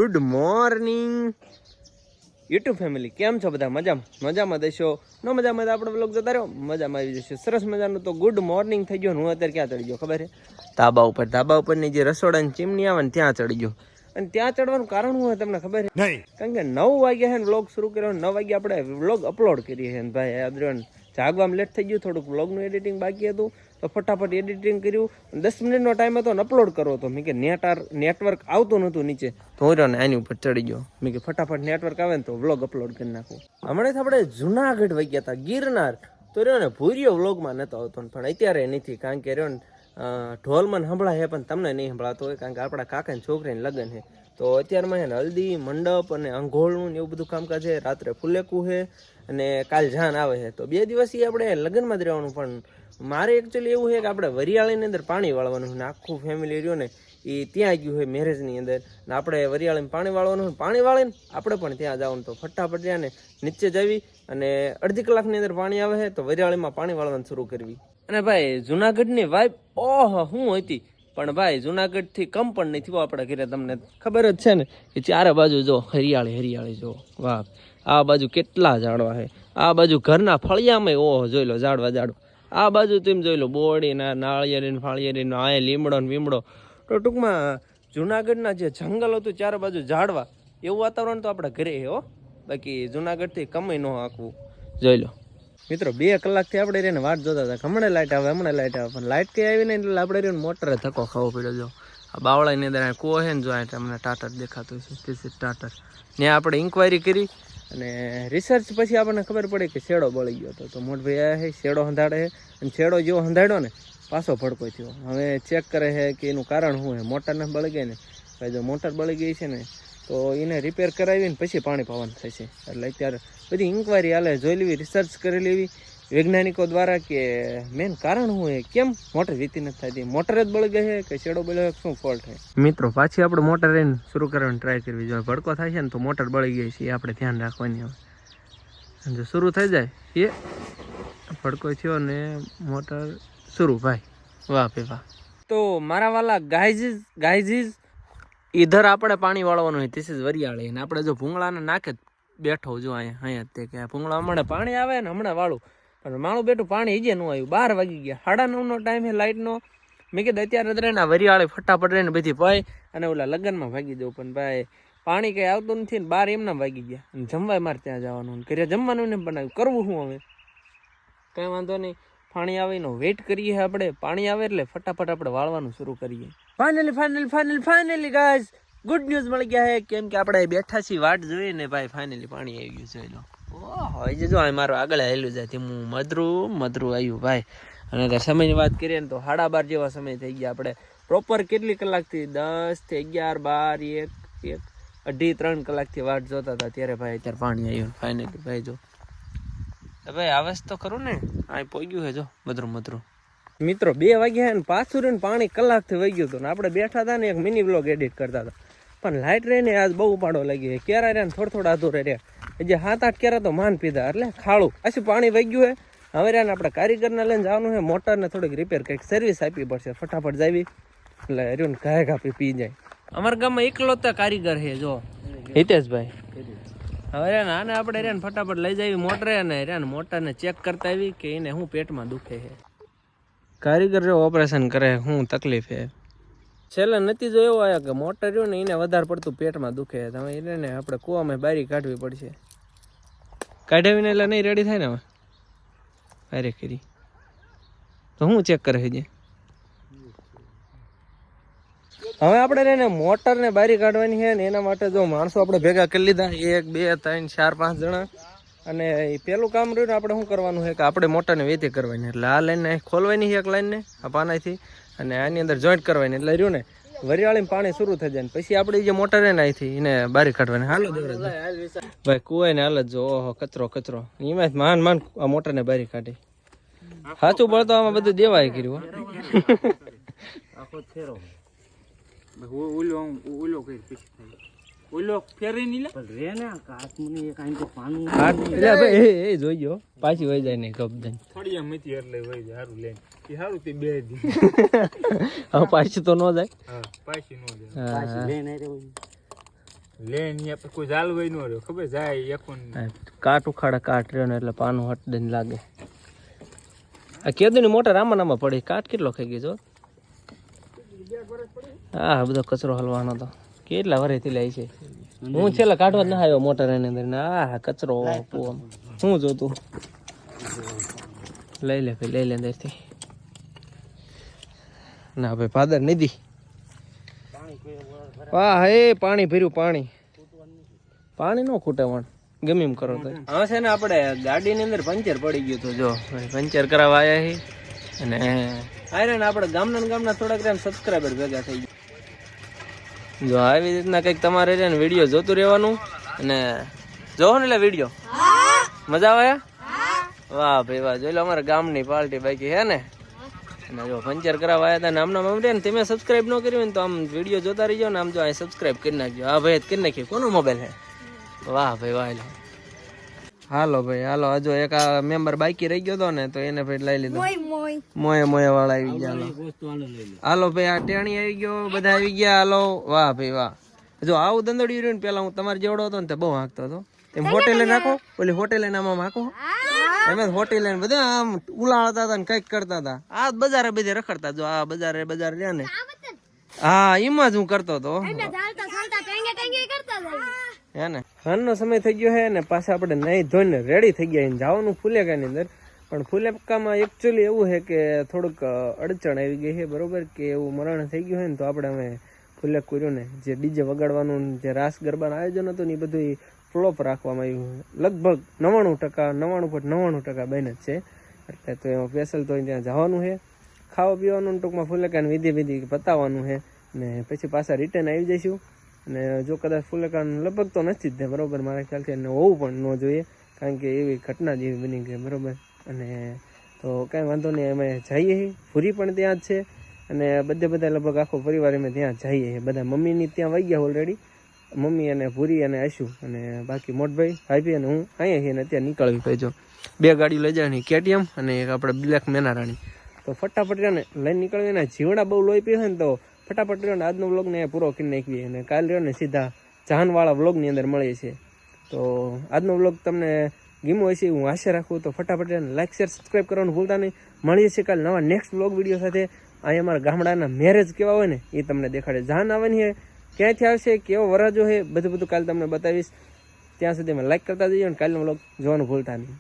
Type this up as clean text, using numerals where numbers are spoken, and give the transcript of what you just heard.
Good morning YouTube family, કેમ છો બધા? મજામાં દેશો ન મજામાં આપણે વ્લોગ જોતા રહ્યો, મજામાં આવી જશે. સરસ મજાનું તો ગુડ મોર્નિંગ થઈ ગયો. હું અત્યારે ક્યાં ચડી ગયો ખબર છે? ધાબા ઉપરની જે રસોડાની ચીમની આવે ને ત્યાં ચડી ગયો. અને ત્યાં ચડવાનું કારણ શું હોય તમને ખબર છે? કારણ કે 9 વાગ્યા છે ને વ્લોગ શરૂ કર્યો. 9 વાગે આપણે વ્લોગ અપલોડ કરીએ છીએ. ભાઈ યાદ જાગવામાં લેટ થઈ ગયું, થોડુંક વ્લોગનું એડિટિંગ બાકી હતું તો ફટાફટ એડિટિંગ કર્યું. 10 મિનિટનો ટાઈમ હતો ને અપલોડ કરવો હતો. મેં કે નેટવર્ક આવતું નહોતું નીચે, તો હું રહ્યો ને એની ઉપર ચડી ગયો. મેં કે ફટાફટ નેટવર્ક આવે ને તો વ્લોગ અપલોડ કરી નાખું. હમણાં આપણે જુનાગઢ વહી ગયા હતા, ગિરનાર. તો રહ્યો ને ભૂરિયો વ્લોગમાં નહોતો આવતો, પણ અત્યારે નથી. કારણ કે રહ્યો ને ઢોલમાં સંભળાય પણ તમને નહીં સંભળાતો હોય, કારણ કે આપણા કાકાની છોકરીને લગ્ન છે. તો અત્યારમાં એને હલ્દી મંડપ અને અંઘોળનું ને એવું બધું કામકાજ છે. રાત્રે ફુલેકું છે અને કાલ જાન આવે છે. તો 2 દિવસ આપણે લગ્નમાં જ રહેવાનું. પણ મારે એકચ્યુઅલી એવું છે કે આપણે વરિયાળીની અંદર પાણી વાળવાનું છે. આખું ફેમિલી રહ્યો ને એ ત્યાં ગયું હોય મેરેજની અંદર, ને આપણે વરિયાળીમાં પાણી વાળવાનું. પાણી વાળીને આપણે પણ ત્યાં જવાનું. તો ફટાફટ ત્યાં ને નીચે જવી અને અડધી કલાકની અંદર પાણી આવે છે તો વરિયાળીમાં પાણી વાળવાનું શરૂ કરવી. અને ભાઈ જુનાગઢની વાઇબ ઓહો શું હતી! પણ ભાઈ જુનાગઢથી કમ પણ નથી આપણા ઘરે. તમને ખબર જ છે ને કે ચારે બાજુ જો હરિયાળી જો. વાહ, આ બાજુ કેટલા ઝાડવા છે. આ બાજુ ઘરના ફળિયામાં ઓહો જોઈ લો ઝાડવા. આ બાજુ તમે જોઈ લો બોરડી ના નાળિયેરી ફાળિયેરી આ લીમડો ને વીમડો. તો ટૂંકમાં જુનાગઢના જે જંગલ હતું ચારે બાજુ ઝાડવા, એવું વાતાવરણ તો આપણા ઘરે છે હો. બાકી જુનાગઢથી કમાઈ ન આંકવું. જોઈ લો મિત્રો, 2 કલાકથી આપણે રહીને વાટ જોતા હતા. હમણાં લાઇટ આવે પણ લાઇટ કઈ આવી નહીં એટલે આપણે રહીને મોટરે ધક્કો ખાવો પડ્યો. જો આ બાવળાની અંદર કૂવો છે ને, જો તમને ટાટર દેખાતું છે, ટાટર. ત્યાં આપણે ઇન્કવાયરી કરી અને રિસર્ચ પછી આપણને ખબર પડી કે શેડો બળી ગયો હતો. તો મોટભાઈ આવ્યા છે, શેડો હંધાડે છે. અને શેડો જેવો હંધાડ્યો ને પાછો ભડકો થયો. હવે ચેક કરે છે કે એનું કારણ શું છે. મોટરને બળી ગઈ ને ભાઈ, જો મોટર બળી ગઈ છે ને તો એને રિપેર કરાવીને પછી પાણી પાવાનું થશે. એટલે અત્યારે બધી ઇન્કવાયરી હાલે, જોઈ લેવી, રિસર્ચ કરી લેવી વૈજ્ઞાનિકો દ્વારા કે મેન કારણ શું છે, કેમ મોટર વીતી નથી થતી, મોટર જ બળી ગઈ છે કે શેડો બળ્યો, શું ફોલ્ટ છે. મિત્રો પાછી આપણે મોટર લઈને શરૂ કરવાની ટ્રાય કરવી જોઈએ. ભડકો થાય છે ને તો મોટર બળી ગઈ છે, એ આપણે ધ્યાન રાખવાની. હવે જો શરૂ થઈ જાય એ ભડકો થયો ને મોટર શરૂ. ભાઈ વાહ ભાઈ વાહ. તો મારા વાલા ગાઈઝીઝ ઈધર આપણે પાણી વાળવાનું હોય. ધીસ ઇઝ વરિયાળી. અને આપણે જો ભૂંગળાને નાખે બેઠો જો અહીંયા તે કે ભૂંગળા હમણાં પાણી આવે ને હમણાં વાળું, પણ માળું બેઠું પાણી ઈજે ન આવ્યું. 12 વાગી ગયા, 9:30 ટાઈમ છે લાઇટનો. મેં કીધું અત્યારે જ રહીને વરિયાળી ફટાફટ રહીને બધી પાઈ અને ઓલા લગ્નમાં ભાગી દઉં. પણ ભાઈ પાણી કંઈ આવતું નથી ને 12 એમના વાગી ગયા. અને જમવાય મારે ત્યાં જવાનું, ઘરે જમવાનું ને બનાવ્યું. કરવું શું હવે? કંઈ વાંધો નહીં, પાણી આવે એનો વેઇટ કરીએ આપણે. પાણી આવે એટલે ફટાફટ આપણે વાળવાનું શરૂ કરીએ. ફાઇનલી ગાઈઝ ગુડ ન્યૂઝ મળી ગયા છે. કેમ કે આપણે બેઠા છીએ વાટ જોઈએ ને ભાઈ, ફાઇનલી પાણી આવી ગયું. જોઈ લો ઓહો, જો મારું આગળ હેલું જાય તેમ મધરું આવ્યું ભાઈ. અને અત્યારે સમયની વાત કરીએ ને તો 12:30 જેવા સમય થઈ ગયા. આપણે પ્રોપર કેટલી કલાકથી 10 થી 11 12 1 2.5 3 કલાકથી વાટ જોતા હતા. ત્યારે ભાઈ અત્યારે પાણી આવ્યું ફાઇનલી. ભાઈ જો ભાઈ આવેશ તો ખરું ને, આ પહોંચ્યું છે જો મધરું. મિત્રો 2 વાગ્યા ને પાછું રહીને પાણી કલાકથી વહી ગયું હતું. ને આપણે બેઠા હતા ને એક મિની વ્લોગ એડિટ કરતા હતા, પણ લાઇટ રહીને આજ બહુ ઉપાડો લાગી. કેરા રહ્યા ને થોડા અધૂરા રહ્યા. જે 7-8 કેરા તો માન પીધા, એટલે ખાડું પાછું પાણી વહી ગયું છે. હવે રહ્યા ને આપણે કારીગરને લઈને જવાનું છે. મોટરને થોડીક રિપેર કંઈક સર્વિસ આપવી પડશે. ફટાફટ જાવી એટલે રહ્યું ને ઘાય ઘાપી પી જાય. અમારા ગામમાં એકલોતા કારીગર છે જો હિતેશભાઈ. હવે રે ને આને આપણે રે ને ફટાફટ લઈ જવી મોટરે અને રે ને મોટરને ચેક કરતા આવી કે એને શું પેટમાં દુખે છે. કારીગર જો ઓપરેશન કરે શું તકલીફ છે. છેલ્લે નથી જો એવો આવ્યા કે મોટર રહ્યું ને એને વધારે પડતું પેટમાં દુખે. તમે એને ને આપણે કૂવામાં બારી કાઢવી પડશે. કાઢાવીને એટલે નહીં રેડી થાય ને હવે અરે કરી તો હું ચેક કરે છે. હવે આપણે એને મોટરને બારી કાઢવાની છે ને એના માટે જો માણસો આપણે ભેગા કરી લીધા 1 2 3 4 5 જણા. અને એ પેલું કામ રહ્યું ને આપણે શું કરવાનું છે કે આપણે મોટરને વેતી કરવાની. એટલે આ લાઈનને ખોલવાની છે, એક લાઈનને આ પાનાથી, અને આની અંદર જોઈન્ટ કરવાની. એટલે રહ્યું ને વરિયાળીમાં પાણી શરૂ થઈ જાય ને પછી આપણે જે મોટર છે ને અહીંથી એને બારી કાઢવાની. હાલો દેવરાજ ભાઈ કુવાય ને હાલત જો ઓહો કચરો એમાં માન આ મોટરને બારી કાઢી. સાચું બળતો આમાં બધું દેવાય કર્યું. જોઈજો પાછી વહી જાય ને કબજન પાછી તો ન જાય. લેન આપણે કોઈ જાલવાય ન રહ્યો ખબર જાય એકુન કાટ ઉખાડા કાટ રહ્યો ને એટલે પાનું હટ દઈને લાગે. આ કેદુની મોટર આમાં પડી, કાટ કેટલો ખાઈ ગયો છો. હા બધો કચરો હલવાનો તો કેટલા વર્ષથી લે છે. હું છેલ્લા કાઢવા જ ના આવ્યો મોટર એની અંદર ને આ કચરો હું જોતું. લઈ લે ભાઈ લઈ લે અંદરથી. ના ભાઈ પાદર નિધિ વાહ હે પાણી ભર્યું પાણી નો ખૂટે વણ ગમે એમ કરો તો. હવે છે ને આપણે ગાડીની અંદર પંચર પડી ગયું હતું. જો પંચર કરાવવા આવ્યા છીએ અને આયરન આપણે ગામના થોડાક સબસ્ક્રાઈબર ભેગા થઈ ગયા. જો આવી રીતના કંઈક તમારે છે ને વિડીયો જોતું રહેવાનું અને જોવો ને એટલે વિડીયો મજા આવે. વાહ ભાઈ વાહ, જોઈ લો અમારા ગામની પાર્ટી બાકી હે ને. અને જો પંચર કરાવવા આવ્યા હતા ને આમના મમ્મી ને તમે સબસ્ક્રાઈબ ન કર્યું ને તો આમ વિડીયો જોતા રહીજો ને આમ જો અહીં સબસ્ક્રાઈબ કરી નાખજો. હા ભાઈ કરી નાખ્યું. કોનો મોબાઈલ હે? વાહ ભાઈ વાહ. હાલો ભાઈ હાલો. હજુ એક આ મેમ્બર બાકી રહી ગયો હતો ને તો એને ભાઈ લઈ લીધો. મોય વાળા આવી ગયા. હાલો ભાઈ આ ટેણી આવી ગયો, બધા આવી ગયા. હાલો વાહ ભાઈ વાહ. જો આવું દંદડ્યું રહ્યું ને પેલા હું તમારે જેવડો હતો ને તે બહુ હાંકતો હતો. તેમ હોટેલે નાખો, ઓલી હોટેલે આમાં હાંકો. અમે હોટેલ લઈને બધા આમ ઉલાળતા હતા ને કઈક કરતા હતા. આ બજારે બધે રખડતા. જો આ બજારે લ્યા ને હા એમાં જ હું કરતો હતો. હે ને હાલનો સમય થઈ ગયો હે ને પાછા આપણે નહીં ધોઈને રેડી થઈ ગયા જવાનું ફુલેકાની અંદર. પણ ફુલેકામાં એકચ્યુઅલી એવું છે કે થોડુંક અડચણ આવી ગઈ છે બરોબર, કે એવું મરણ થઈ ગયું હોય ને તો આપણે અમે ફુલેક કર્યું ને જે ડીજે વગાડવાનું જે રાસ ગરબાનું આયોજન હતું ને એ બધું ફ્લોપ રાખવામાં આવ્યું. લગભગ 99% બને જ છે. એટલે તો એમાં સ્પેશિયલ તો ત્યાં જવાનું છે, ખાવા પીવાનું ટૂંકમાં ફુલેકાની વિધિ પતાવવાનું છે ને પછી પાછા રિટર્ન આવી જઈશું. અને જો કદાચ ફુલેકાનું લગભગ તો નથી જ ને બરોબર, મારા ખ્યાલથી એને હોવું પણ ન જોઈએ કારણ કે એવી ઘટના જેવી બની ગઈ બરોબર. અને તો કાંઈ વાંધો નહીં, અમે જઈએ પૂરી પણ ત્યાં જ છે અને બધા લગભગ આખો પરિવાર અમે ત્યાં જઈએ. બધા મમ્મીની ત્યાં વહી ગયા ઓલરેડી, મમ્મી અને પૂરી અને આશુ અને બાકી મોટભાઈ ભાઈ અને હું અહીંયા છીએ ને અત્યારે નીકળવી પડજો. 2 ગાડીઓ લઈ જવાની, KTM અને એક આપણે બ્લેક મેનારાણી. તો ફટાફટ ને લઈને નીકળવી ને જીવડા બહુ લોહી પીવે ને તો ફટાફટ રહ્યો ને આજનો વ્લોગને પૂરો કરી નાખીએ અને કાલ રહ્યો ને સીધા જાનવાળા વ્લોગની અંદર મળીએ છીએ. તો આજનો વ્લોગ તમને ગમ્યો હશે હું આશા રાખું. તો ફટાફટ લાઈક શેર સબસ્ક્રાઈબ કરવાનું ભૂલતા નહીં. મળીએ છીએ કાલ નવા નેક્સ્ટ વ્લોગ વિડીયો સાથે. અહીં અમારા ગામડાના મેરેજ કેવા હોય ને એ તમને દેખાડે. જાન આવવાની છે, ક્યાંથી આવશે, કેવો વરાજો છે, બધું કાલ તમને બતાવીશ. ત્યાં સુધી અમે લાઈક કરતા જઈએ અને કાલનો વ્લોગ જોવાનું ભૂલતા નહીં.